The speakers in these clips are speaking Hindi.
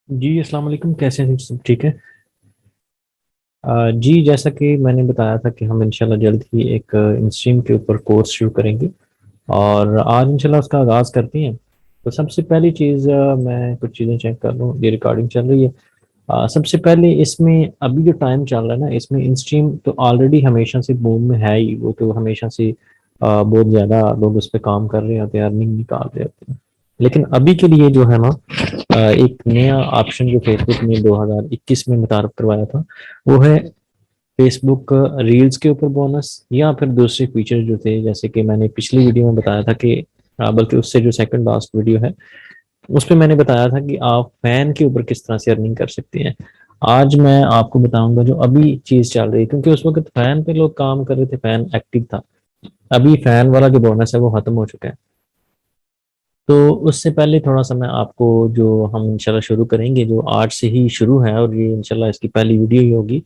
जी अस्सलाम वालेकुम। कैसे हैं सब? ठीक है। जी, जैसा कि मैंने बताया था कि हम इंशाल्लाह जल्द ही एक इंस्ट्रीम के ऊपर कोर्स शुरू करेंगे और आज इंशाल्लाह उसका आगाज़ करते हैं। तो सबसे पहली चीज़, मैं कुछ चीज़ें चेक कर लूँ, ये रिकॉर्डिंग चल रही है। सबसे पहले इसमें अभी जो टाइम चल रहा है ना, इसमें इंस्ट्रीम तो ऑलरेडी हमेशा से बूम में है ही। वो तो हमेशा से बहुत ज़्यादा लोग उस पर काम कर रहे होते हैं, अर्निंग निकाल रहे होते हैं। लेकिन अभी के लिए जो है ना, एक नया ऑप्शन जो फेसबुक ने 2021 में मुतारफ करवाया था, वो है फेसबुक रील्स के ऊपर बोनस, या फिर दूसरे फीचर जो थे, जैसे कि मैंने पिछली वीडियो में बताया था कि बल्कि उससे जो सेकंड लास्ट वीडियो है उस पे मैंने बताया था कि आप फैन के ऊपर किस तरह से अर्निंग कर सकते हैं। आज मैं आपको बताऊंगा जो अभी चीज चल रही है, क्योंकि उस वक्त फैन पे लोग काम कर रहे थे, फैन एक्टिव था। अभी फैन वाला जो बोनस है वो खत्म हो चुका है। तो उससे पहले थोड़ा सा मैं आपको, जो हम इंशाल्लाह शुरू करेंगे, जो आज से ही शुरू है और ये इंशाल्लाह इसकी पहली वीडियो ही होगी,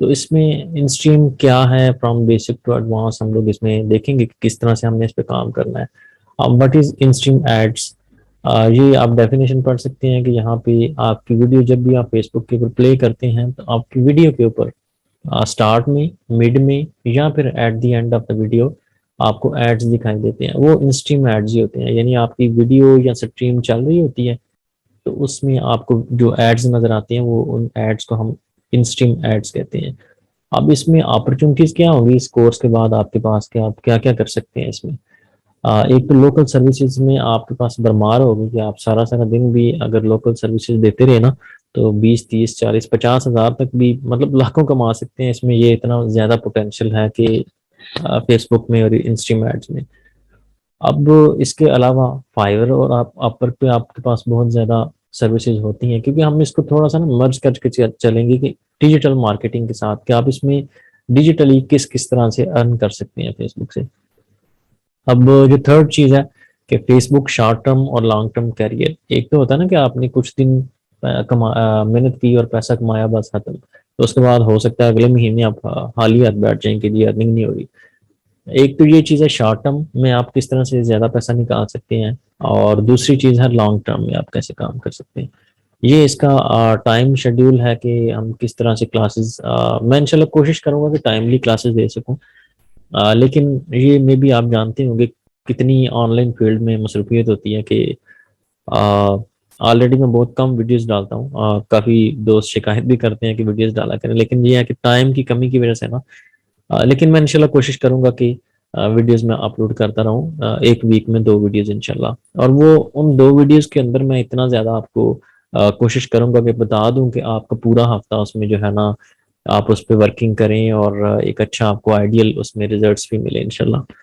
तो इसमें इंस्ट्रीम क्या है फ्रॉम बेसिक टू एडवांस हम लोग इसमें देखेंगे कि किस तरह से हमने इस पे काम करना है। अब व्हाट इज इंस्ट्रीम एड्स? ये आप डेफिनेशन पढ़ सकते हैं कि यहाँ पे आपकी वीडियो जब भी आप फेसबुक के ऊपर प्ले करते हैं तो आपकी वीडियो के ऊपर स्टार्ट में, मिड में, या फिर at the end of the video आपको एड्स दिखाई देते हैं। वो इंस्ट्रीम एड्स ही होते हैं, यानी आपकी वीडियो या स्ट्रीम चल रही होती है तो उसमें आपको जो एड्स नजर आते हैं वो उन एड्स को हम इंस्ट्रीम एड्स कहते हैं। अब इसमें अपॉर्चुनिटीज क्या होंगी इस कोर्स के बाद आपके पास, के आप क्या क्या कर सकते हैं इसमें? एक तो लोकल सर्विसेज में आपके पास भरमार होगी कि आप सारा सारा दिन भी अगर लोकल सर्विसेज देते रहे ना, तो 20 30 40 50 हज़ार तक भी, मतलब लाखों कमा सकते हैं इसमें। ये इतना ज्यादा पोटेंशियल है कि फेसबुक में और इंस्ट्रीम एड्स में। अब इसके अलावा फाइवर और आप अपर पे आपके पास बहुत ज़्यादा सर्विसेज होती हैं, क्योंकि हम इसको थोड़ा सा ना मर्ज करके चलेंगे कि डिजिटल मार्केटिंग के साथ कि आप इसमें डिजिटली किस किस तरह से अर्न कर सकते हैं फेसबुक से। अब जो थर्ड चीज़ है कि फेसबुक शॉर्ट टर्म और लॉन्ग टर्म कैरियर। एक तो होता है ना कि आपने कुछ दिन मेहनत की और पैसा कमाया, बस खत्म। तो उसके बाद हो सकता है अगले महीने आप हाल ही हाथ बैठ जाएंगे कि जी अर्निंग नहीं हो रही। एक तो ये चीज़ है शॉर्ट टर्म में आप किस तरह से ज़्यादा पैसा निकाल सकते हैं, और दूसरी चीज़ है लॉन्ग टर्म में आप कैसे काम कर सकते हैं। ये इसका टाइम शेड्यूल है कि हम किस तरह से क्लासेस, मैं इंशाल्लाह कोशिश करूंगा कि टाइमली क्लासेस दे सकूं। लेकिन ये मे भी आप जानते होंगे कितनी ऑनलाइन फील्ड में मसरूफियत होती है कि ऑलरेडी मैं बहुत कम वीडियोस डालता हूँ। काफ़ी दोस्त शिकायत भी करते हैं कि वीडियोस डाला करें, लेकिन ये है कि टाइम की कमी की वजह से ना। लेकिन मैं इंशाल्लाह कोशिश करूंगा कि वीडियोस में अपलोड करता रहूं, एक वीक में 2 वीडियोस इंशाल्लाह। और वो उन 2 वीडियोस के अंदर मैं इतना ज़्यादा आपको कोशिश करूंगा कि बता दूं कि आपका पूरा हफ्ता उसमें जो है ना, आप उस पर वर्किंग करें और एक अच्छा आपको आइडियल उसमें रिजल्ट्स भी मिले इंशाल्लाह।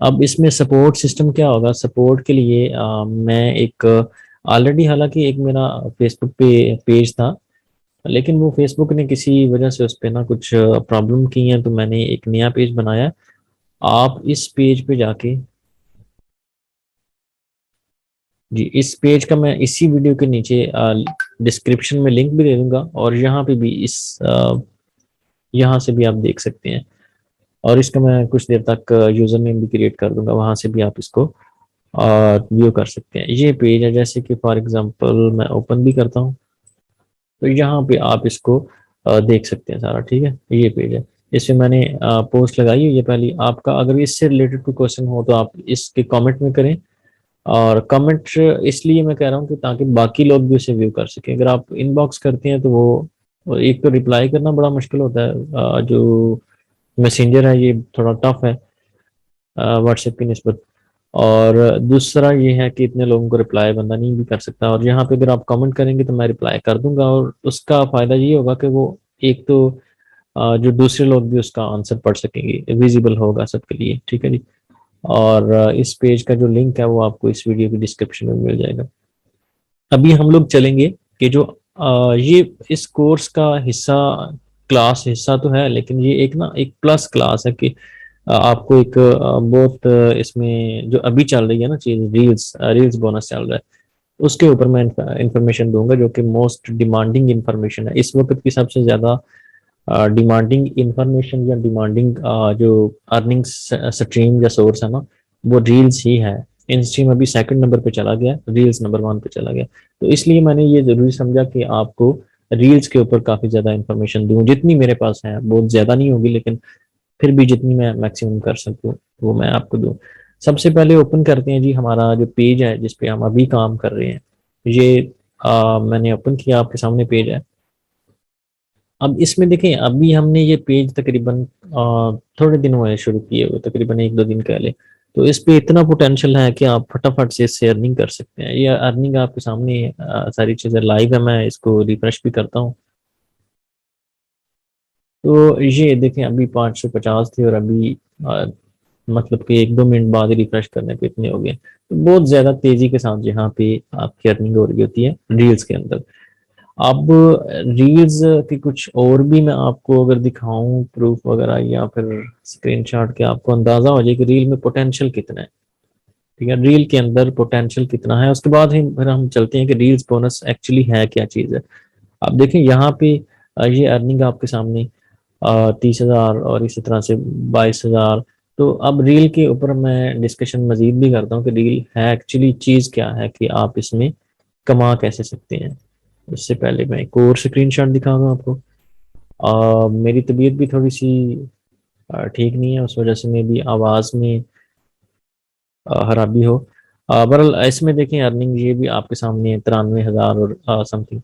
अब इसमें सपोर्ट सिस्टम क्या होगा? सपोर्ट के लिए मैं एक ऑलरेडी, हालांकि एक मेरा फेसबुक पे पेज था, लेकिन वो फेसबुक ने किसी वजह से उस पे ना कुछ प्रॉब्लम की है, तो मैंने एक नया पेज बनाया। आप इस पेज पे जाके, जी इस पेज का मैं इसी वीडियो के नीचे डिस्क्रिप्शन में लिंक भी दे दूंगा, और यहाँ पे भी यहाँ से भी आप देख सकते हैं। और इसका मैं कुछ देर तक यूजर नेम भी क्रिएट कर दूंगा, वहां से भी आप इसको व्यू कर सकते हैं। ये पेज है, जैसे कि फॉर एग्जांपल मैं ओपन भी करता हूँ तो यहाँ पे आप इसको देख सकते हैं सारा। ठीक है, ये पेज है। इसमें मैंने पोस्ट लगाई है ये पहली। आपका अगर इससे रिलेटेड कोई क्वेश्चन हो तो आप इसके कमेंट में करें। और कमेंट इसलिए मैं कह रहा हूँ कि ताकि बाकी लोग भी उसे व्यू कर सकें। अगर आप इनबॉक्स करते हैं तो वो एक तो रिप्लाई करना बड़ा मुश्किल होता है, जो मैसेंजर है ये थोड़ा टफ है व्हाट्सएप की निस्बत। और दूसरा ये है कि इतने लोगों को रिप्लाई बंदा नहीं भी कर सकता, और यहाँ पे अगर आप कमेंट करेंगे तो मैं रिप्लाई कर दूंगा, और उसका फायदा ये होगा कि वो एक तो जो दूसरे लोग भी उसका आंसर पढ़ सकेंगे, विजिबल होगा सबके लिए। ठीक है जी। और इस पेज का जो लिंक है वो आपको इस वीडियो की डिस्क्रिप्शन में मिल जाएगा। अभी हम लोग चलेंगे कि जो ये इस कोर्स का हिस्सा, क्लास हिस्सा तो है, लेकिन ये एक ना एक प्लस क्लास है कि आपको एक बहुत इसमें जो अभी चल रही है ना चीज, रील्स रील्स बोनस चल रहा है, उसके ऊपर मैं इंफॉर्मेशन दूंगा, जो कि मोस्ट डिमांडिंग इंफॉर्मेशन है इस वक्त की। सबसे ज्यादा डिमांडिंग इंफॉर्मेशन या डिमांडिंग जो अर्निंग स्ट्रीम या सोर्स है ना, वो रील्स ही है इंस्ट्रीम अभी सेकंड नंबर पे चला गया, रील्स नंबर 1 पे चला गया। तो इसलिए मैंने ये जरूरी समझा कि आपको रील्स के ऊपर काफी ज्यादा इंफॉर्मेशन दूं, जितनी मेरे पास है, बहुत ज्यादा नहीं होगी लेकिन फिर भी जितनी मैं मैक्सिमम कर सकूं वो मैं आपको दूं। सबसे पहले ओपन करते हैं जी हमारा जो पेज है जिस पे हम अभी काम कर रहे हैं। ये मैंने ओपन किया, आपके सामने पेज है। अब इसमें देखें, अभी हमने ये पेज तकरीबन थोड़े दिन हुए हैं शुरू किए हुए, तकरीबन 1-2 दिन पहले। तो इस पे इतना पोटेंशियल है कि आप फटाफट से इससे अर्निंग कर सकते हैं। ये अर्निंग आपके सामने सारी चीजें लाइव है, मैं इसको रिफ्रेश भी करता हूँ। तो ये देखें, अभी 550 थी और अभी मतलब कि 1-2 मिनट बाद रिफ्रेश करने पे इतने हो गए। तो बहुत ज्यादा तेजी के साथ यहाँ पे आपकी अर्निंग हो रही होती है रील्स के अंदर। अब रील्स के कुछ और भी मैं आपको अगर दिखाऊं प्रूफ वगैरह या फिर स्क्रीनशॉट के, आपको अंदाजा हो जाए कि रील में पोटेंशियल कितना है। ठीक है, रील के अंदर पोटेंशियल कितना है, उसके बाद ही फिर हम चलते हैं कि रील्स बोनस एक्चुअली है क्या चीज़ है। आप देखें यहाँ पे ये अर्निंग आपके सामने 30,000 और इसी तरह से 22,000। तो अब रील के ऊपर मैं डिस्कशन मजीद भी करता हूँ कि रील है एक्चुअली चीज़ क्या है, कि आप इसमें कमा कैसे सकते हैं। उससे पहले मैं एक और स्क्रीनशॉट दिखा दूँ आपको। मेरी तबीयत भी थोड़ी सी ठीक नहीं है, उस वजह से मैं भी आवाज़ में खराबी हो। बहरहाल इसमें देखें अर्निंग ये भी आपके सामने है, 93,000 और समथिंग।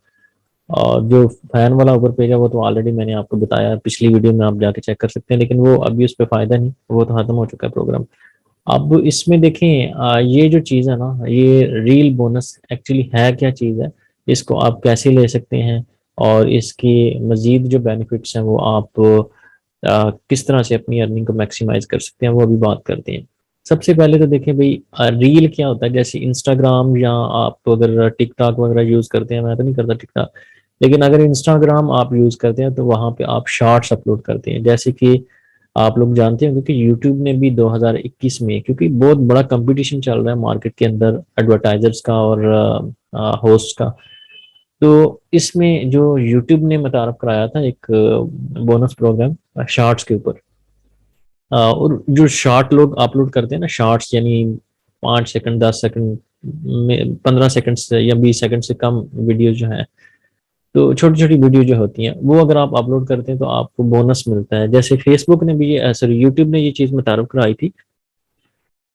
और जो फैन वाला ऊपर पेज है वो तो ऑलरेडी मैंने आपको बताया, पिछली वीडियो में आप जाके चेक कर सकते हैं, लेकिन वो अभी उस पर फायदा नहीं, वो तो खत्म हो चुका है प्रोग्राम। अब इसमें देखें ये जो चीज़ है ना, ये रील बोनस एक्चुअली है क्या चीज़ है, इसको आप कैसे ले सकते हैं, और इसके मजीद जो बेनिफिट्स हैं वो आप किस तरह से अपनी अर्निंग को मैक्सिमाइज कर सकते हैं, वो अभी बात करते हैं। सबसे पहले तो देखें भाई, रील क्या होता है। जैसे इंस्टाग्राम या आप तो अगर टिकटॉक वगैरह यूज़ करते हैं, मैं तो नहीं करता टिकटॉक, लेकिन अगर इंस्टाग्राम आप यूज़ करते हैं तो वहाँ पे आप शॉर्ट्स अपलोड करते हैं। जैसे कि आप लोग जानते हैं कि यूट्यूब ने भी 2021 में, क्योंकि बहुत बड़ा कंपटीशन चल रहा है मार्केट के अंदर एडवर्टाइजर्स का और होस्ट का। तो इसमें जो यूट्यूब ने मुतारफ कराया था एक बोनस प्रोग्राम शॉर्ट्स के ऊपर। और जो शॉर्ट लोग अपलोड करते हैं ना, शॉर्ट्स यानी 5 सेकंड, 10 सेकंड, 15 सेकंड से या 20 सेकंड से कम वीडियो जो है, तो छोटी छोटी वीडियो जो होती हैं वो अगर आप अपलोड करते हैं तो आपको बोनस मिलता है। जैसे फेसबुक ने भी ये, सॉरी, यूट्यूब ने ये चीज़ मुतारफ कराई थी।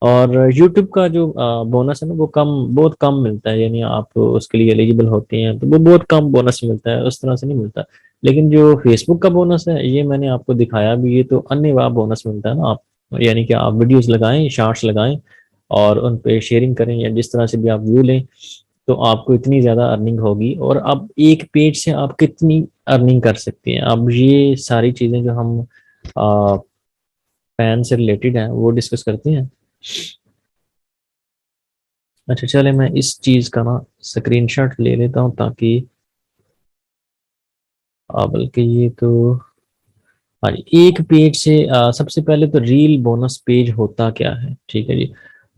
और यूट्यूब का जो बोनस है ना वो बहुत कम मिलता है, यानी आप उसके लिए एलिजिबल होते हैं तो वो बहुत कम बोनस मिलता है, उस तरह से नहीं मिलता। लेकिन जो फेसबुक का बोनस है ये मैंने आपको दिखाया भी, ये तो अन्य बोनस मिलता है ना। आप यानी कि आप वीडियोस लगाएं, शॉर्ट्स लगाएं और उन पे शेयरिंग करें या जिस तरह से भी आप व्यू लें, तो आपको इतनी ज़्यादा अर्निंग होगी। और अब एक पेज से आप कितनी अर्निंग कर सकते हैं, अब ये सारी चीज़ें जो हम फैन से रिलेटेड हैं वो डिस्कस करते हैं। अच्छा चले, मैं इस चीज़ का ना स्क्रीनशॉट ले लेता हूँ ताकि बल्कि ये तो, हाँ जी, एक पेज से सबसे पहले तो रील बोनस पेज होता क्या है। ठीक है जी,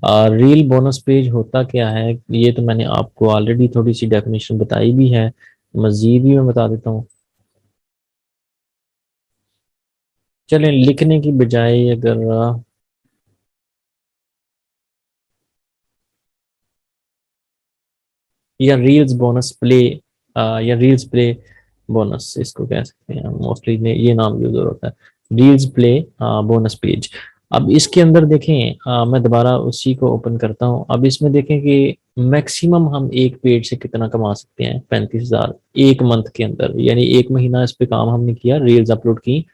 रील बोनस पेज होता क्या है ये तो मैंने आपको ऑलरेडी थोड़ी सी डेफिनेशन बताई भी है, मजीद भी मैं बता देता हूँ। चलें, लिखने की बजाय अगर या रील्स बोनस प्ले, या रील्स प्ले बोनस इसको कह सकते हैं, मोस्टली ये नाम यूज होता है, रील्स प्ले बोनस पेज। अब इसके अंदर देखें, मैं दोबारा उसी को ओपन करता हूं। अब इसमें देखें कि मैक्सिमम हम एक पेज से कितना कमा सकते हैं, 35,000 एक मंथ के अंदर, यानी एक महीना इस पे काम हमने किया, रील्स अपलोड की,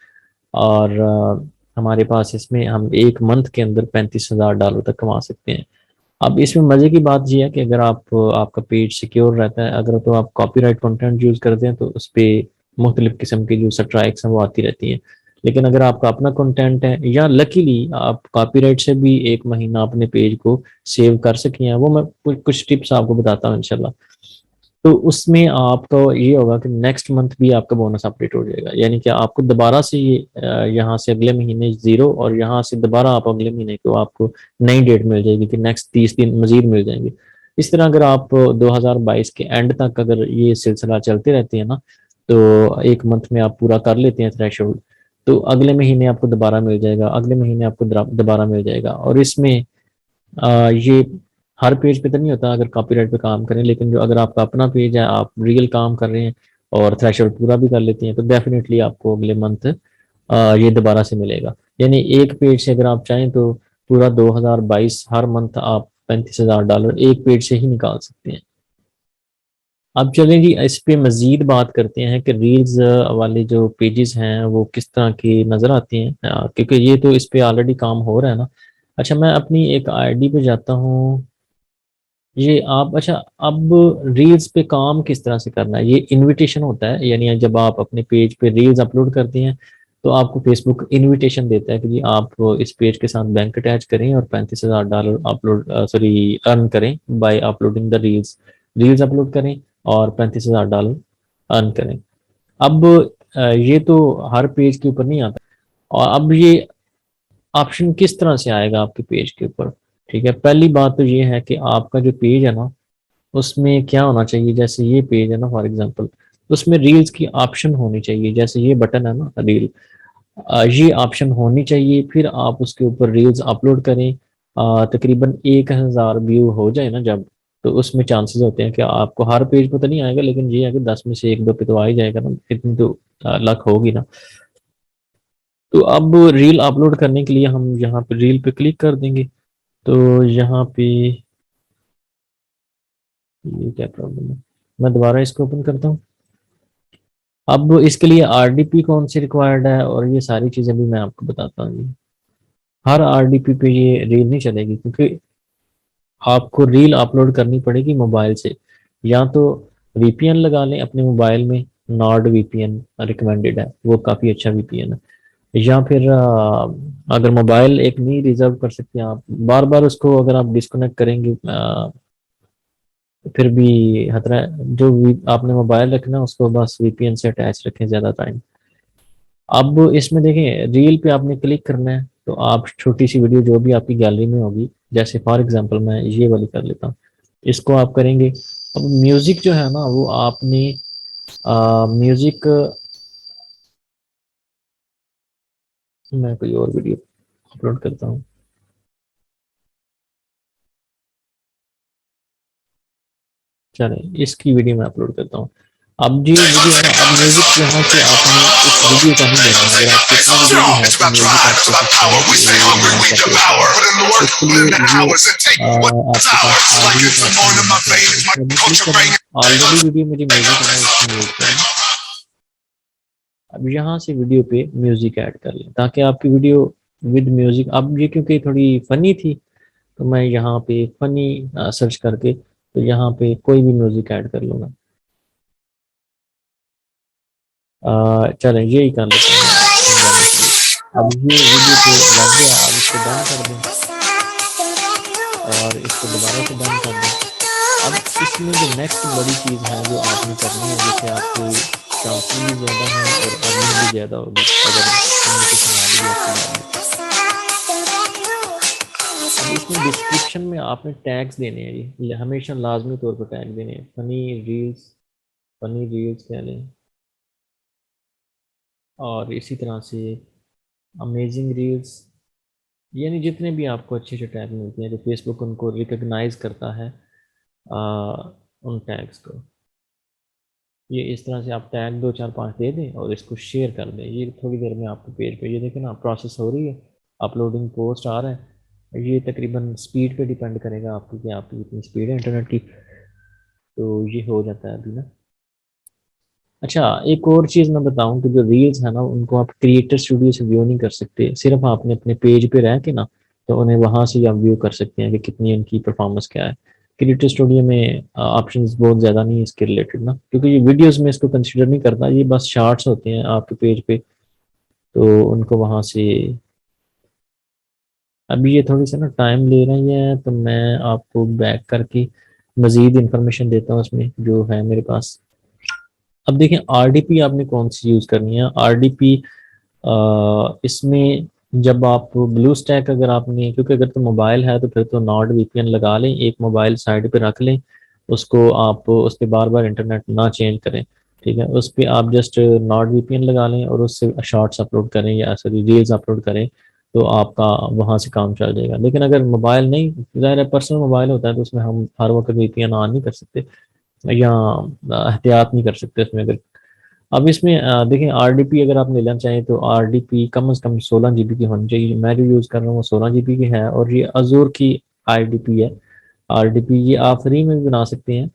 और हमारे पास इसमें हम एक मंथ के अंदर $35,000 तक कमा सकते हैं। अब इसमें मजे की बात यह है कि अगर आप, आपका पेज सिक्योर रहता है, अगर तो आप कॉपीराइट कंटेंट यूज करते हैं तो उस पर मुख्तलिफ किस्म की जो स्ट्राइक्स हैं वो आती रहती हैं। लेकिन अगर आपका अपना कंटेंट है या लकीली आप कॉपीराइट से भी एक महीना अपने पेज को सेव कर सके हैं, वो मैं कुछ टिप्स आपको बताता हूँ इंशाल्लाह। तो उसमें आपका ये होगा कि नेक्स्ट मंथ भी आपका बोनस अपडेट हो जाएगा, यानी कि आपको दोबारा से ये यहाँ से अगले महीने जीरो, और यहाँ से दोबारा आप अगले महीने को आपको नई डेट मिल जाएगी कि नेक्स्ट 30 दिन मजीद मिल जाएंगे। इस तरह अगर आप 2022 के एंड तक अगर ये सिलसिला चलते रहते हैं ना, तो एक मंथ में आप पूरा कर लेते हैं थ्रेशोल्ड, तो अगले महीने आपको दोबारा मिल जाएगा, अगले महीने आपको दोबारा मिल जाएगा। और इसमें ये हर पेज पे तो नहीं होता अगर कॉपीराइट पे काम करें, लेकिन जो अगर आपका अपना पेज है, आप रियल काम कर रहे हैं और थ्रेशोल्ड पूरा भी कर लेते हैं, तो डेफिनेटली आपको अगले मंथ ये दोबारा से मिलेगा। यानी एक पेज से अगर आप चाहें तो पूरा 2022 हर मंथ आप $35,000 एक पेज से ही निकाल सकते हैं। अब चलें जी, इस पे मजीद बात करते हैं कि रील्स वाले जो पेजेस हैं वो किस तरह की नज़र आती हैं, क्योंकि ये तो इस पे ऑलरेडी काम हो रहा है ना। अच्छा, मैं अपनी एक आईडी पे जाता हूँ। ये आप, अच्छा, अब रील्स पे काम किस तरह से करना है, ये इनविटेशन होता है, यानी जब आप अपने पेज पे रील्स अपलोड करते हैं तो आपको फेसबुक इनविटेशन देता है कि जी आप इस पेज के साथ बैंक अटैच करें और $35,000 अपलोड, सॉरी, अर्न करें by uploading the reels. Reels upload करें और $35,000 अर्न करें। अब ये तो हर पेज के ऊपर नहीं आता, और अब ये ऑप्शन किस तरह से आएगा आपके पेज के ऊपर। ठीक है, पहली बात तो ये है कि आपका जो पेज है ना, उसमें क्या होना चाहिए, जैसे ये पेज है ना फॉर एग्जांपल, उसमें रील्स की ऑप्शन होनी चाहिए, जैसे ये बटन है ना रील, ये ऑप्शन होनी चाहिए। फिर आप उसके ऊपर रील्स अपलोड करें, तकरीबन 1,000 व्यू हो जाए ना जब, तो उसमें चांसेस होते हैं कि आपको हर पेज पर तो नहीं आएगा, लेकिन ये है कि 10 में से एक दो पे तो आ ही जाएगा ना, इतनी तो लक होगी ना। तो अब रील अपलोड करने के लिए हम यहाँ पे रील पे क्लिक कर देंगे। तो यहाँ पे ये क्या प्रॉब्लम है, मैं दोबारा इसको ओपन करता हूँ। अब इसके लिए आरडीपी कौन सी रिक्वायर्ड है और ये सारी चीज़ें भी मैं आपको बताता हूँ। हर आरडीपी पे ये रील नहीं चलेगी, क्योंकि आपको रील अपलोड करनी पड़ेगी मोबाइल से। या तो वीपीएन लगा लें अपने मोबाइल में, नॉर्ड वीपीएन रिकमेंडेड है, वो काफ़ी अच्छा वीपीएन है। या फिर अगर मोबाइल एक नहीं रिजर्व कर सकते आप, बार बार उसको अगर आप डिस्कनेक्ट करेंगे फिर भी खतरा है। जो आपने मोबाइल रखना उसको बस वीपीएन से अटैच रखें ज़्यादा टाइम। अब इसमें देखें, रील पे आपने क्लिक करना है, तो आप छोटी सी वीडियो जो भी आपकी गैलरी में होगी, जैसे फॉर एग्जांपल मैं ये वाली कर लेता हूँ, इसको आप करेंगे। अब म्यूज़िक जो है ना वो आपने म्यूज़िक, मैं कोई और वीडियो अपलोड करता हूँ। चलें, इसकी वीडियो मैं अपलोड करता हूँ। अब जी वीडियो है ना, अब म्यूजिक यहाँ से आपने इस वीडियो का नहीं देना है। अगर आप कितनी वीडियो भी है तो म्यूजिक आप दे सकते हैं कि ये मैं यहाँ से अपलोड कर रहा हूँ। इसके लिए ये आपके पास ऑडियो का ऑप्शन होना चाहिए, इस पर मैं क्लिक करूँगा। ऑलरेडी वीडियो मेरी म्यूजिक है, मैं इसको म्यूट करूँगा। अब यहाँ से वीडियो पे म्यूजिक ऐड कर लें ताकि आपकी वीडियो विद म्यूजिक, अब ये क्योंकि थोड़ी फनी थी तो मैं यहाँ पे फनी सर्च करके तो यहाँ पे कोई भी म्यूजिक ऐड कर लूँगा। चलें यही कर लेते हैं समझाने के लिए। अब ये वीडियो तो लग गया, अब इसको डन कर दें और इसको दोबारा से डन कर दें। अब इसमें जो नेक्स्ट बड़ी चीज़ है जो आपने करनी है, जैसे आपकी चांसेस भी ज़्यादा हैं और अर्निंग भी ज़्यादा होगी अगर कम्युनिकेशन वाली भी अच्छी वाली। अब इसमें डिस्क्रिप्शन में आपने टैग्स देने हैं, ये हमेशा लाजमी तौर पर टैग देने हैं। फनी रील्स कह लें, और इसी तरह से अमेजिंग रील्स, यानी जितने भी आपको अच्छे अच्छे टैग मिलते हैं जो फेसबुक उनको रिकग्नाइज करता है, उन टैग्स को ये इस तरह से आप टैग 2 4 5 दे दें और इसको शेयर कर दें। ये थोड़ी देर में आपके पेज पे ये देखें ना प्रोसेस हो रही है, अपलोडिंग पोस्ट आ रहा है। ये तकरीबन स्पीड पे डिपेंड करेगा आपकी कि आपकी कितनी स्पीड है इंटरनेट की, तो ये हो जाता है अभी ना। अच्छा, एक और चीज़ मैं बताऊं कि जो रील्स है ना उनको आप क्रिएटर स्टूडियो से व्यू नहीं कर सकते, सिर्फ आपने अपने पेज पे रह के ना तो उन्हें वहां से आप व्यू कर सकते हैं कि कितनी उनकी परफॉर्मेंस क्या है। क्रिएटर स्टूडियो में ऑप्शंस बहुत ज़्यादा नहीं है इसके रिलेटेड ना, क्योंकि ये वीडियोस में इसको कंसिडर नहीं करता, ये बस शार्ट्स होते हैं आपके पेज पे, तो उनको वहां से। अभी ये थोड़ी सा ना टाइम ले रही है, तो मैं आपको बैक करके मज़ीद इंफॉर्मेशन देता हूँ उसमें जो है मेरे पास। अब देखें, आरडीपी आपने कौन सी यूज़ करनी है। आरडीपी इसमें जब आप ब्लू स्टैक अगर आपने, क्योंकि अगर तो मोबाइल है तो फिर तो नॉर्ड वीपीएन लगा लें, एक मोबाइल साइड पे रख लें, उसको आप उस पर बार बार इंटरनेट ना चेंज करें। ठीक है, उस पर आप जस्ट नॉर्ड वीपीएन लगा लें और उससे शॉर्ट्स अपलोड करें या सॉरी रील्स अपलोड करें, तो आपका वहाँ से काम चल जाएगा। लेकिन अगर मोबाइल नहीं, ज़ाहिर है पर्सनल मोबाइल होता है तो उसमें हम हर वक्त VPN ऑन नहीं कर सकते या एहतियात नहीं कर सकते उसमें। अगर अब इसमें देखिए RDP अगर आप लेना चाहें तो RDP कम से कम 16 GB की होनी चाहिए। मैं जो यूज़ कर रहा हूँ वो 16 GB की है, और ये अजूर की RDP है। RDP ये आप फ्री में भी बना सकते हैं।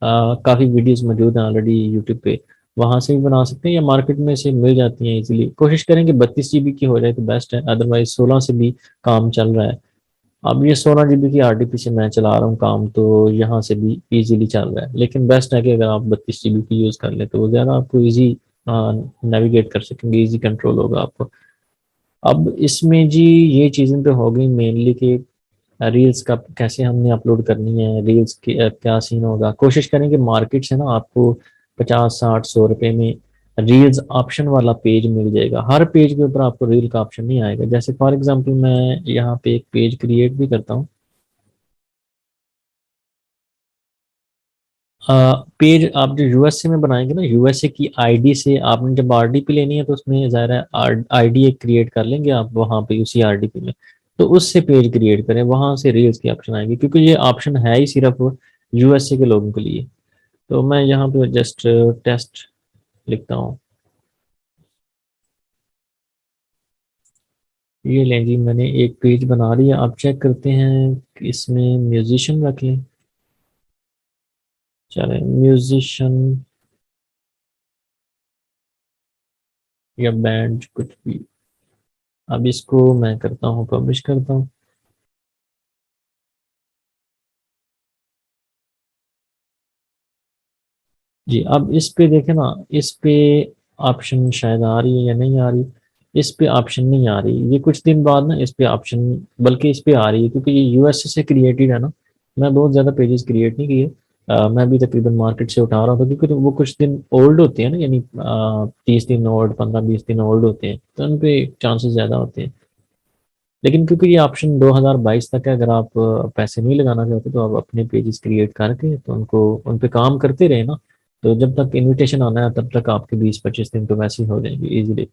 काफ़ी वीडियोस मौजूद हैं ऑलरेडी यूट्यूब पे, वहाँ से भी बना सकते हैं या मार्केट में से मिल जाती हैं इजीली। कोशिश करेंगे 32 GB की हो जाए तो बेस्ट है, अदरवाइज 16 से भी काम चल रहा है। अब ये 16 GB की RDP से मैं चला रहा हूँ काम, तो यहाँ से भी इजीली चल रहा है। लेकिन बेस्ट है कि अगर आप 32 GB की यूज़ कर लें तो वो ज़्यादा आपको ईजी नेविगेट कर सकेंगे, ईजी कंट्रोल होगा आपको। अब इसमें जी ये चीज़ें तो हो गई मेनली कि रील्स का कैसे हमने अपलोड करनी है, रील्स की क्या सीन होगा। कोशिश करें कि मार्केट से ना आपको 50, 60, 100 रुपए में रील्स ऑप्शन वाला पेज मिल जाएगा। हर पेज के ऊपर आपको रील का ऑप्शन नहीं आएगा। जैसे फॉर एग्जांपल मैं यहाँ पे एक पेज क्रिएट भी करता हूँ। पेज आप जो यूएसए में बनाएंगे ना, यूएसए की आईडी से आपने जब आरडीपी लेनी है तो उसमें ज़ाहिर है आईडी एक क्रिएट कर लेंगे आप वहाँ पे उसी आरडीपी में। तो उससे पेज क्रिएट करें, वहाँ से रील्स की ऑप्शन आएगी, क्योंकि ये ऑप्शन है ही सिर्फ यूएसए के लोगों के लिए। तो मैं यहाँ पे जस्ट टेस्ट लिखता हूँ। ये लें जी, मैंने एक पेज बना लिया। आप चेक करते हैं कि इसमें म्यूजिशियन रख लें। चले म्यूजिशियन या बैंड कुछ भी। अब इसको मैं करता हूँ, पब्लिश करता हूँ। जी अब इस पे देखें ना, इस पे ऑप्शन शायद आ रही है या नहीं आ रही। इस पे ऑप्शन नहीं आ रही, ये कुछ दिन बाद ना इस पे ऑप्शन, बल्कि इस पे आ रही है क्योंकि ये यूएसए से क्रिएटेड है ना। मैं बहुत ज़्यादा पेजेस क्रिएट नहीं किए। मैं भी तकरीबन मार्केट से उठा रहा था क्योंकि तो वो कुछ दिन ओल्ड होते हैं ना, यानी 30 दिन ओल्ड, 15-20 दिन ओल्ड होते हैं, तो उन पे चांसेस ज़्यादा होते हैं। लेकिन क्योंकि ये ऑप्शन 2022 तक है, अगर आप पैसे नहीं लगाना चाहते तो आप अपने पेजेस क्रिएट करके तो उनको उन पे काम करते रहे ना, तो जब तक इनविटेशन आना है तब तक आपके 20-25 दिन तो वैसे ही हो जाएंगे इजीली।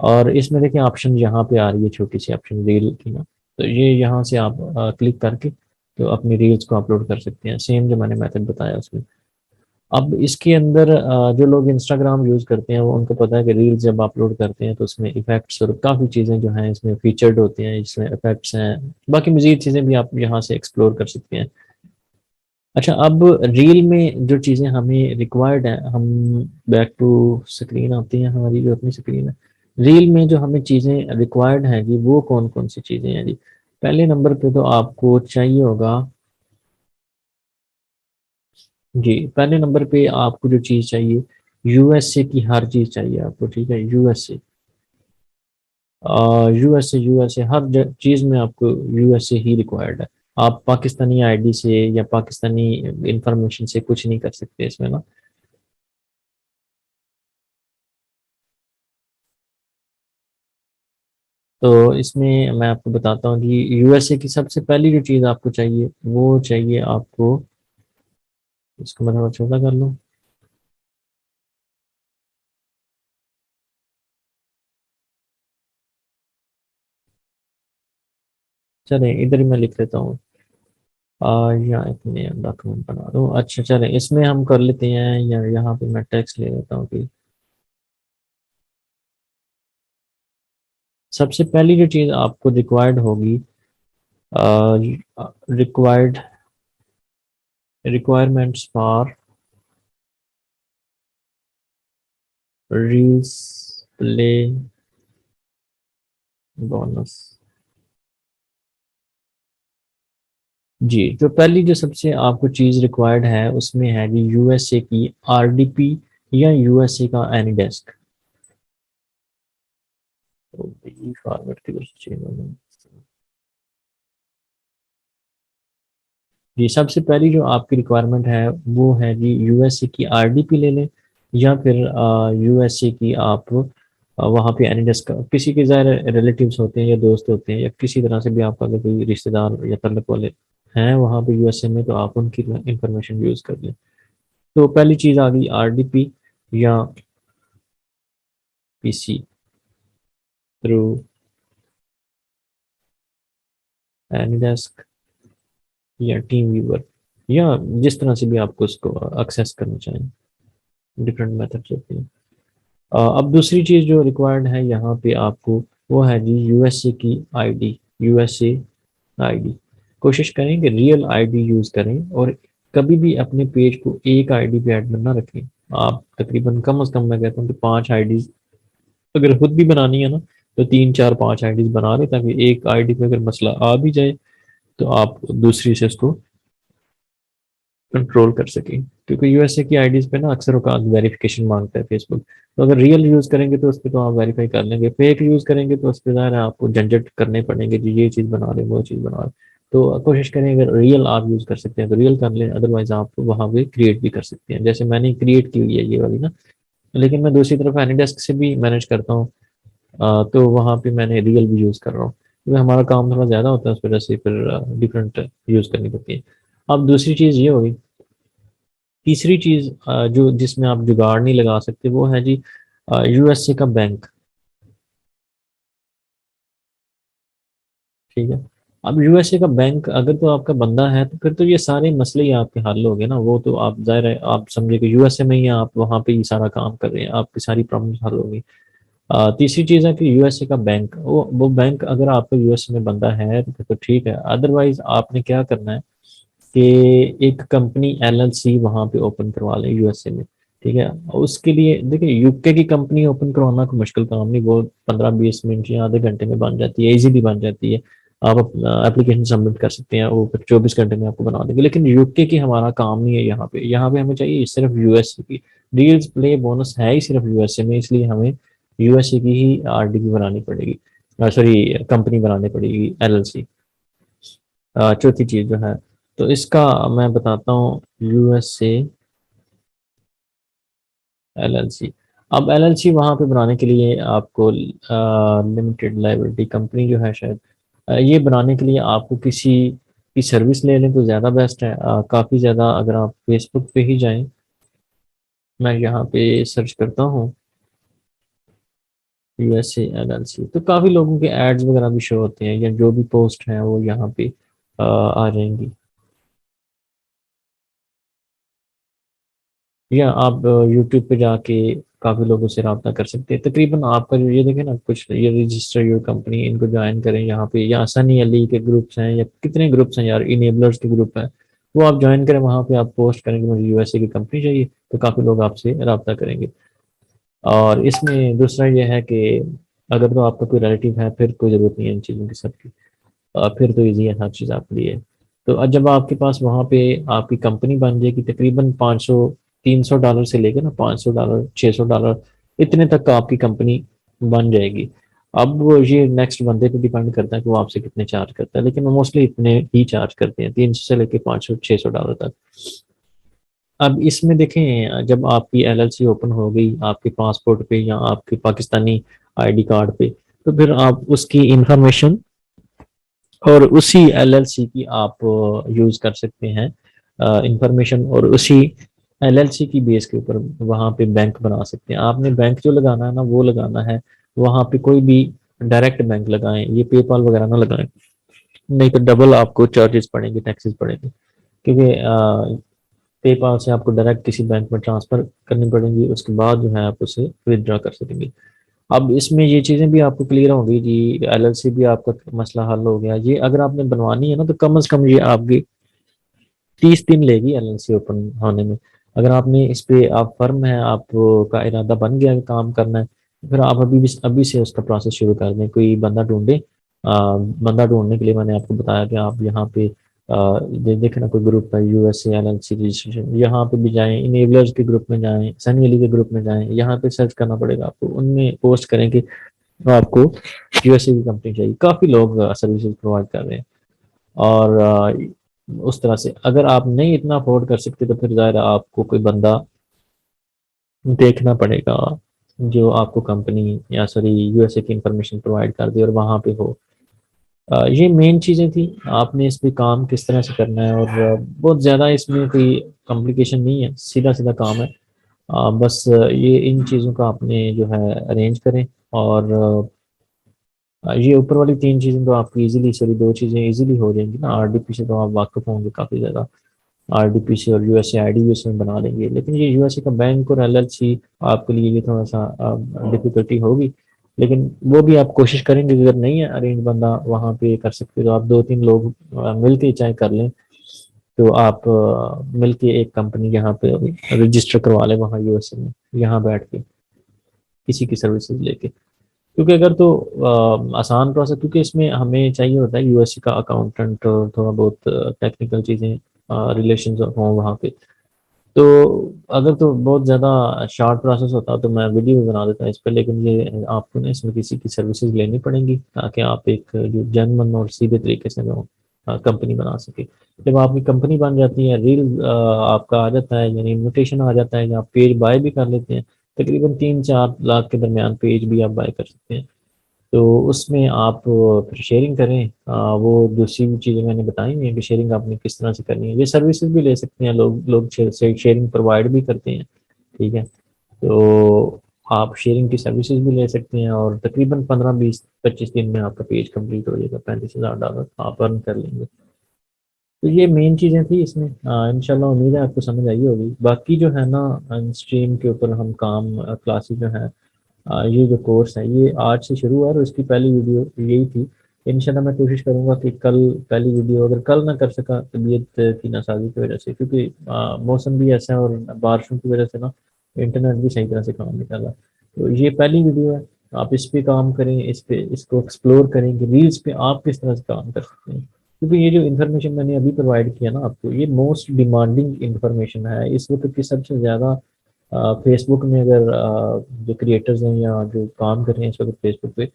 और इसमें देखिए ऑप्शन यहाँ पे आ रही है, छोटी सी ऑप्शन रील की ना, तो ये यहाँ से आप क्लिक करके तो अपनी रील्स को अपलोड कर सकते हैं, सेम जो मैंने मेथड बताया उसमें। अब इसके अंदर जो लोग इंस्टाग्राम यूज़ करते हैं वो उनको पता है कि रील्स जब अपलोड करते हैं तो उसमें इफेक्ट्स और काफ़ी चीज़ें जो हैं इसमें फीचर्ड होती हैं, इसमें इफेक्ट्स हैं, बाकी मज़ीद चीज़ें भी आप यहाँ से एक्सप्लोर कर सकते हैं। अच्छा अब रील में जो चीज़ें हमें रिक्वायर्ड हैं, हम बैक टू स्क्रीन आती हैं, हमारी जो अपनी स्क्रीन है। रील में जो हमें चीज़ें रिक्वायर्ड हैं जी, वो कौन कौन सी चीज़ें हैं जी। पहले नंबर पे तो आपको चाहिए होगा जी, पहले नंबर पे आपको जो चीज़ चाहिए, यूएसए की हर चीज़ चाहिए आपको, ठीक है। यूएसए, यूएसए यूएसए हर चीज़ में आपको यूएसए ही रिक्वायर्ड है। आप पाकिस्तानी आईडी से या पाकिस्तानी इंफॉर्मेशन से कुछ नहीं कर सकते इसमें ना। तो इसमें मैं आपको बताता हूँ कि यूएसए की सबसे पहली जो चीज़ आपको चाहिए वो चाहिए आपको, इसको मैं थोड़ा छोटा कर लूँ। चलें इधर ही मैं लिख लेता हूँ। या एक नया डॉक्यूमेंट बना दूँ। अच्छा चलें इसमें हम कर लेते हैं, या यहाँ पे मैं टेक्स्ट ले लेता हूँ कि सबसे पहली जो चीज़ आपको रिक्वायर्ड होगी, required requirements for reels play bonus. जी तो पहली जो सबसे आपको चीज़ रिक्वायर्ड है उसमें है जी यूएसए की आरडीपी या यूएसए का एनी डेस्क। तो ये फॉर्मेट की वजह से change हो गया। जी सबसे पहली जो आपकी रिक्वायरमेंट है वो है जी यूएसए की आरडीपी ले लें, या फिर यूएसए की आप वहाँ पे एनी डेस्क किसी के ज़ाहिर रिलेटिव्स होते हैं या दोस्त होते हैं या किसी तरह से भी आपका अगर कोई रिश्तेदार या तल्लक वाले हैं वहाँ पे यूएसए में, तो आप उनकी इंफॉर्मेशन यूज़ कर लें। तो पहली चीज़ आ गई आरडीपी या पीसी थ्रू एनीडेस्क या टीम व्यूअर, या जिस तरह से भी आपको उसको एक्सेस करना चाहें, डिफरेंट मेथड्स होती हैं। अब दूसरी चीज़ जो रिक्वायर्ड है यहाँ पे आपको, वो है जी यूएसए की आईडी। यूएसए आईडी, कोशिश करें कि रियल आईडी यूज़ करें, और कभी भी अपने पेज को एक आईडी पे एडमिन ना रखें। आप तकरीबन कम से कम मैं कहता हूँ कि 5 आईडीज अगर खुद भी बनानी है ना, तो 3 4 5 आईडीज बना लें, ताकि एक आईडी पे अगर मसला आ भी जाए तो आप दूसरी से उसको कंट्रोल कर सकें। क्योंकि यूएसए की आईडीज पे ना अक्सर औकात वेरिफिकेशन मांगता है फेसबुक। तो अगर रियल यूज़ करेंगे तो उस पर तो आप वेरीफाई कर लेंगे, फेक यूज़ करेंगे तो उस पर ज़ाहिर है आपको झंझट करने पड़ेंगे जी, ये चीज़ बना लें वो चीज़ बना लें। तो कोशिश करें अगर रियल आप यूज़ कर सकते हैं तो रियल कर लें, अदरवाइज आप वहाँ पे क्रिएट भी कर सकते हैं, जैसे मैंने क्रिएट की हुई है ये वाली ना। लेकिन मैं दूसरी तरफ एनीडेस्क से भी मैनेज करता हूँ, तो वहाँ पे मैंने रियल भी यूज़ कर रहा हूँ, क्योंकि हमारा काम थोड़ा ज़्यादा होता है, उस वजह से फिर डिफरेंट यूज़ करनी पड़ती है। अब दूसरी चीज़ ये होगी, तीसरी चीज़ जो जिसमें आप जुगाड़ नहीं लगा सकते, वो है जी यूएसए का बैंक। ठीक है। अब यूएसए का बैंक अगर तो आपका बंदा है तो फिर तो ये सारे मसले ही आपके हल हो गए ना, वो तो आप जाहिर है आप समझे कि यूएसए में ही आप वहाँ पे ही सारा काम कर रहे हैं, आपकी सारी प्रॉब्लम्स हल हो गई। तीसरी चीज़ है कि यूएसए का बैंक, वो बैंक अगर आपका यूएसए में बंदा है तो फिर तो ठीक है, अदरवाइज आपने क्या करना है कि एक कंपनी एलएलसी वहाँ पे ओपन करवा लें यूएसए में। ठीक है। उसके लिए देखिए, यूके की कंपनी ओपन करवाना कोई मुश्किल काम नहीं, वो 15 20 मिनट या आधे घंटे में बन जाती है, इजीली बन जाती है। आप एप्लीकेशन सबमिट कर सकते हैं, वो फिर 24 घंटे में आपको बना देंगे। लेकिन यूके की हमारा काम नहीं है यहाँ पे, यहाँ पे हमें चाहिए सिर्फ यूएसए की डील्स, प्ले बोनस है ही सिर्फ यूएसए में, इसलिए हमें यूएसए की ही आरडीबी बनानी पड़ेगी, सॉरी कंपनी बनानी पड़ेगी एलएलसी। चौथी चीज जो है, तो इसका मैं बताता हूँ, यूएसए एलएलसी। अब एलएलसी वहाँ पे बनाने के लिए आपको लिमिटेड लाइबिलिटी कंपनी जो है शायद, ये बनाने के लिए आपको किसी की सर्विस ले लें तो ज़्यादा बेस्ट है। काफ़ी ज़्यादा अगर आप फेसबुक पे ही जाएं, मैं यहाँ पे सर्च करता हूँ यूएसए एलएलसी, तो काफ़ी लोगों के एड्स वगैरह भी शो होते हैं, या जो भी पोस्ट हैं वो यहाँ पे आ जाएंगी, या आप यूट्यूब पे जाके काफ़ी लोगों से रब्ता कर सकते हैं। तकरीबन आपका जो ये देखें ना, कुछ ये रजिस्टर योर कंपनी, इनको ज्वाइन करें यहाँ पे, या सनी अली के ग्रुप्स हैं, या कितने ग्रुप्स हैं यार, इनेबलर्स के ग्रुप हैं, वो आप ज्वाइन करें, वहाँ पे आप पोस्ट करेंगे मुझे यूएसए की कंपनी चाहिए, तो काफ़ी लोग आपसे रब्ता करेंगे। और इसमें दूसरा ये है कि अगर तो आपका कोई रिलेटिव है फिर कोई ज़रूरत नहीं है इन चीज़ों की सबकी, फिर तो ईजी है हर चीज़ आपके लिए। तो जब आपके पास वहाँ पे आपकी कंपनी बन जाएगी, तकरीबन 500 $300 से लेकर ना $500 $600 इतने तक का आपकी कंपनी बन जाएगी। अब वो ये नेक्स्ट बंदे पे डिपेंड करता है कि वो आपसे कितने चार्ज करता है, लेकिन वो मोस्टली इतने ही चार्ज करते हैं, 300 से लेकर 500 $600 तक। अब इसमें देखें, जब आपकी एलएलसी ओपन हो गई आपके पासपोर्ट पे या आपके पाकिस्तानी आईडी कार्ड पे, तो फिर आप उसकी इंफॉर्मेशन और उसी एलएलसी की आप यूज़ कर सकते हैं इंफॉर्मेशन, और उसी एलएलसी की बेस के ऊपर वहाँ पे बैंक बना सकते हैं। आपने बैंक जो लगाना है ना वो लगाना है वहाँ पे कोई भी डायरेक्ट बैंक लगाएं, ये पेपाल वगैरह ना लगाएं, नहीं तो डबल आपको चार्जेस पड़ेंगे, टैक्सेस पड़ेंगे। क्योंकि पेपाल से आपको डायरेक्ट किसी बैंक में ट्रांसफ़र करनी पड़ेंगी, उसके बाद जो है आप उसे विदड्रॉ कर सकेंगे। अब इसमें ये चीज़ें भी आपको क्लियर होंगी जी, एलएलसी भी आपका मसला हल हो गया। ये अगर आपने बनवानी है ना तो कम से कम ये आपकी 30 दिन लेगी एलएलसी ओपन होने में। अगर आपने इस पे आप फर्म है, आपका इरादा बन गया कि काम करना है, तो फिर आप अभी से उसका प्रोसेस शुरू कर दें, कोई बंदा ढूंढे। बंदा ढूंढने के लिए मैंने आपको बताया कि आप यहाँ पे देखना कोई ग्रुप है यूएसए एलएलसी रजिस्ट्रेशन, यहाँ पे भी जाएं, इनेबलर्स के ग्रुप में जाएं, सनी अली के ग्रुप में जाएं, यहाँ पे सर्च करना पड़ेगा आपको, उनमें पोस्ट करें कि आपको यूएसए की कंपनी चाहिए। काफ़ी लोग सर्विसेज प्रोवाइड कर रहे हैं। और उस तरह से अगर आप नहीं इतना अफोर्ड कर सकते तो फिर ज़ाहिर है आपको कोई बंदा देखना पड़ेगा जो आपको कंपनी या सॉरी यूएसए की इंफॉर्मेशन प्रोवाइड कर दे और वहाँ पे हो। ये मेन चीज़ें थी, आपने इस पे काम किस तरह से करना है, और बहुत ज़्यादा इसमें कोई कॉम्प्लिकेशन नहीं है, सीधा सीधा काम है। बस ये इन चीज़ों का आपने जो है अरेंज करें, और ये ऊपर वाली तीन चीज़ें तो आपकी इजीली, सॉरी दो चीज़ें इजीली हो जाएंगी ना। आरडीपी से तो आप वाकिफ होंगे काफ़ी ज़्यादा, आरडीपी से, और यूएसए आईडी भी उसमें बना लेंगे। लेकिन ये यूएसए का बैंक और एलएलसी आपके लिए ये थोड़ा सा डिफिकल्टी होगी, लेकिन वो भी आप कोशिश करेंगे। अगर नहीं है अरेंज बंदा वहाँ पे कर सकते हो, तो आप दो तीन लोग मिल के चाहे कर लें, तो आप मिल के एक कंपनी यहाँ पे रजिस्टर करवा लें वहाँ यूएसए में, यहाँ बैठ के किसी की सर्विसेज लेके। क्योंकि अगर तो आसान प्रोसेस, क्योंकि इसमें हमें चाहिए होता है यूएससी का अकाउंटेंट और थोड़ा बहुत टेक्निकल चीज़ें रिलेशन हों वहाँ पे। तो अगर तो बहुत ज़्यादा शॉर्ट प्रोसेस होता तो मैं वीडियो भी बना देता इस पर, लेकिन ये आपको ना इसमें किसी की सर्विसेज लेनी पड़ेंगी ताकि आप एक जो जेन्युइन और सीधे तरीके से वो कंपनी बना सके। जब आपकी कंपनी बन जाती है, रील आपका आ जाता है, यानी इन्विटेशन आ जाता है, आप पेज बाय भी कर लेते हैं। तकरीबन 3-4 लाख के दरमियान पेज भी आप बाय कर सकते हैं। तो उसमें आप फिर शेयरिंग करें। वो दूसरी भी चीज़ें मैंने बताई हैं कि शेयरिंग आपने किस तरह से करनी है। ये सर्विसेज भी ले सकते हैं लोग, शेयरिंग प्रोवाइड भी करते हैं। ठीक है, तो आप शेयरिंग की सर्विसेज भी ले सकते हैं, और तकरीबन 15-20-25 दिन में आपका पेज कंप्लीट हो जाएगा, $35,000 आप अर्न कर लेंगे। तो ये मेन चीज़ें थी इसमें। इंशाल्लाह उम्मीद है आपको समझ आई होगी। बाकी जो है ना, स्ट्रीम के ऊपर हम काम, क्लासेस जो है, ये जो कोर्स है ये आज से शुरू हुआ है, और इसकी पहली वीडियो यही थी। इंशाल्लाह मैं कोशिश करूंगा कि कल पहली वीडियो, अगर कल ना कर सका तबीयत की नासाजी की वजह से, क्योंकि मौसम भी ऐसा है और बारिशों की वजह से ना इंटरनेट भी सही तरह से काम नहीं कर रहा। तो ये पहली वीडियो है, आप इस पे काम करें, इस पे इसको एक्सप्लोर करें कि रील्स पे आप किस तरह से काम कर सकते हैं। क्योंकि ये जो इन्फॉर्मेशन मैंने अभी प्रोवाइड किया ना आपको, ये मोस्ट डिमांडिंग इन्फॉर्मेशन है इस वक्त की। सबसे ज़्यादा फेसबुक में अगर जो क्रिएटर्स हैं या जो काम कर रहे हैं इस वक्त फेसबुक पे,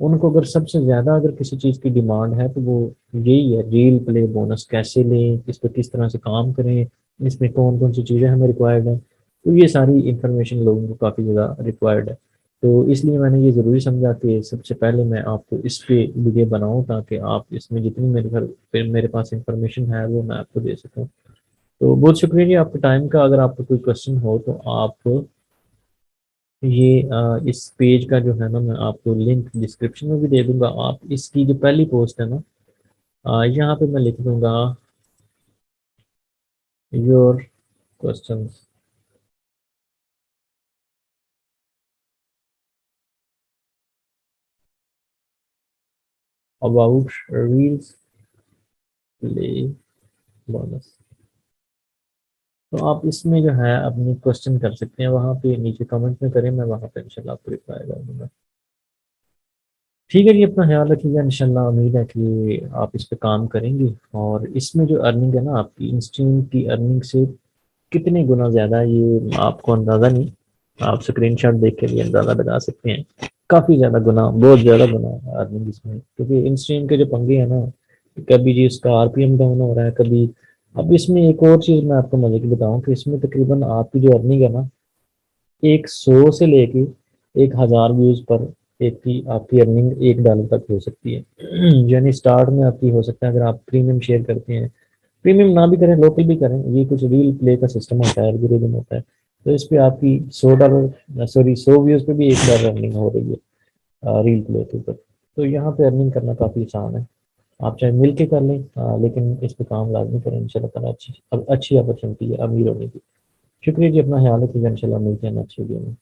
उनको अगर सबसे ज़्यादा अगर किसी चीज़ की डिमांड है तो वो यही है, रील प्ले बोनस कैसे लें, इस पर किस तरह से काम करें, इसमें कौन कौन सी चीज़ें हमें रिक्वायर्ड हैं। तो ये सारी इंफॉर्मेशन लोगों को काफ़ी ज़्यादा रिक्वायर्ड है। तो इसलिए मैंने ये ज़रूरी समझा कि सबसे पहले मैं आपको इस पे वीडियो बनाऊं, ताकि आप इसमें जितनी मेरे पास इंफॉर्मेशन है वो मैं आपको दे सकूं। तो बहुत शुक्रिया जी आपके टाइम का। अगर आपको कोई क्वेश्चन हो तो आप ये इस पेज का जो है ना, मैं आपको लिंक डिस्क्रिप्शन में भी दे दूंगा। आप इसकी जो पहली पोस्ट है ना, यहाँ पे मैं लिख दूंगा your questions about reels play bonus. तो आप इसमें जो है अपनी क्वेश्चन कर सकते हैं, वहाँ पे नीचे कमेंट में करें, मैं वहाँ पे इंशाल्लाह आपको रिप्लाई कर दूंगा। ठीक है जी, अपना ख्याल रखिएगा। इंशाल्लाह उम्मीद है कि आप इस पे काम करेंगे, और इसमें जो अर्निंग है ना आपकी, इंस्ट्रीम की अर्निंग से कितने गुना ज़्यादा है ये आपको अंदाज़ा नहीं, आप स्क्रीनशॉट देख के भी अंदाज़ा लगा सकते हैं। काफ़ी ज़्यादा गुना, बहुत ज़्यादा गुना अर्निंग इसमें, क्योंकि इंस्ट्रीम के जो पंगे हैं ना, कभी जी उसका आरपीएम डाउन हो रहा है कभी। अब इसमें एक और चीज़ मैं आपको मजे की बताऊं कि इसमें तकरीबन आपकी जो अर्निंग है ना, 100 से लेके 1,000 व्यूज पर एक की आपकी अर्निंग $1 तक हो सकती है। यानी स्टार्ट में आपकी हो सकता है, अगर आप प्रीमियम शेयर करते हैं, प्रीमियम ना भी करें लोकल भी करें, ये कुछ रील प्ले का सिस्टम होता है, एल्गोरिदम होता है। तो इस पे आपकी $100, सॉरी 100 व्यूज पे भी $1 अर्निंग हो रही है रील प्ले के ऊपर। तो यहाँ पे अर्निंग करना काफ़ी आसान है। आप चाहे मिल के कर लें, लेकिन इस पे काम लाजमी करें। इंशाल्लाह ताला अच्छी अच्छी अपॉर्चुनिटी है अमीर होने की। शुक्रिया जी, अपना ख्याल रखिएगा। इंशाल्लाह मिलते हैं नेक्स्ट वीडियो में।